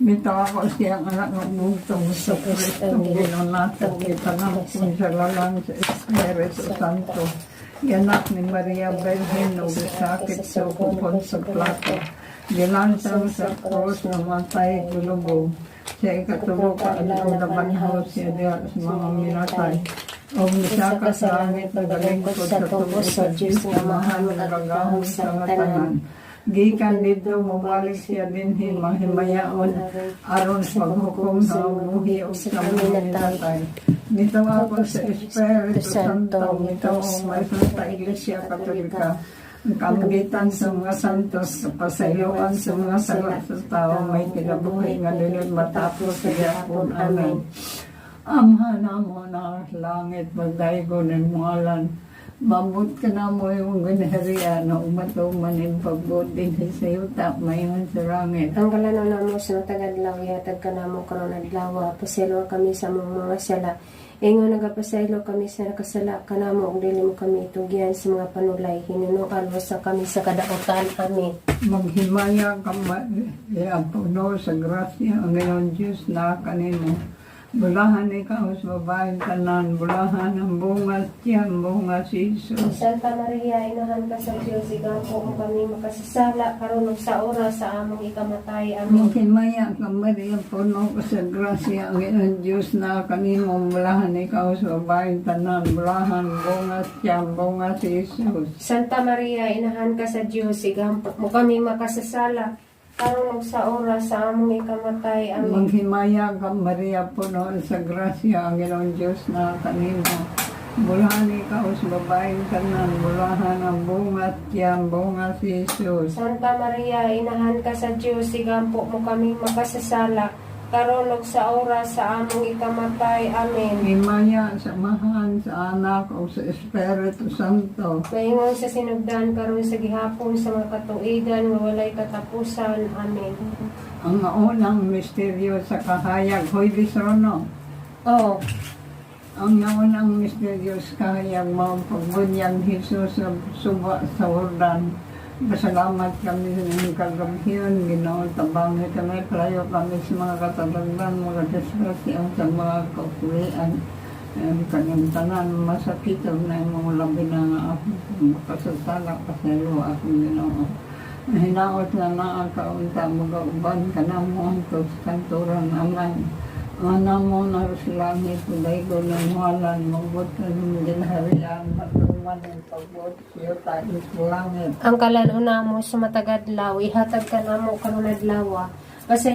Bitaw ako siyang anak ng bugtong sa Kristo, ginunatag kita ng kunsalalan sa Espiritu Santo. Yanak ni Maria Virgen, ulisakit sa ukupon sa plato. Ginantang sa krus na matay gulubog. Sa ikatulog ka ang nabanhaw siya diya sa mga minatay. O misaka sa langit na galingkod sa tubos sa Diyos na mahal na gagahong sa tanan. Gikan dito mabalik siya din himayaon aron sa paghukom sa buhi o sa minatay. Nito ako sa Espiritu Santo, nito ang may Santa Iglesia Katolika, ang kamagitan sa mga santos, sa pasayloan sa mga sala sa tao, may kinabuhi nga nilin matapos sa yapon. Amen. Amha na mo na langit, magdaygo ng ngalan. Mabot ka na mo yung ganahariya na umatuman yung pagbot din sa yuta, mayon sa langit. Ang kalano na mo sa tagadlaw, yatag ka na mo karon adlaw, pasaylo kami sa mga sala. Ingon nagapasaylo kami sa nakasala ka na mo, ug dili mo kami itugyan sa mga panulay, hinunungan sa kami sa kadautan. Amen. Maghimaya ka puno sa grasya ang ngayon Diyos na kanino. Bulahan ikaw sa babaeng tanan, bulahan ang bunga tiyan, bunga si Jesus. Santa Maria, inahan ka sa Diyos, igapo mo kami makasasala, karon sa oras sa among ikamatay. Amen. Maghimaya ka Maria, puno ka sa grasya ang ngayon Diyos na kanino. Bulahan ikaw sa babaeng tanan, bulahan bunga tiyan, bunga si Jesus. Santa Maria, inahan ka sa Diyos, igapo mo kami makasasala, karon sa oras sa among ikamatay. Amen. Maghimaya ka Maria, puno sa grasya ang Ginoong Diyos na kanino. Bulahan ikaw sa babaeng tanan, bulahan ang bunga tiyan, bunga si Jesus. Santa Maria, inahan ka sa Diyos, igapo mo kami makasasala, karon sa oras sa among ikamatay. Amen. Himaya sa mahan, sa anak, o sa Espiritu Santo. Maingon sa sinugdan karon sa gihapon sa mga katuigan nga walay katapusan. Amen. Ang unang misteryo sa kahayag, hoy bisrono. Oh, Ang unang misteryo sa kahayag, mga pagbunyag Jesus sa suba sa Jordan. Pasalamat kami sa inyong kagabihan, Ginoo, tabangi kami, klayo kami sa mga katalagdan, mga disgrasya sa mga kakulian. Kanyang tanan, masakit na yung mga labi na makasasala, pasalo akong Ginoo. Hinaot na nakakaunta, mag-auban ka na mo ang kanturan naman. Ana mo na sa langit, kuday ko ng walan, magbot ka ng ginaharian, matuman ang pagbot, siyo tayo sa langit. ang kalano na mo sa matagadlaw, ihatag ka na mo karon adlaw.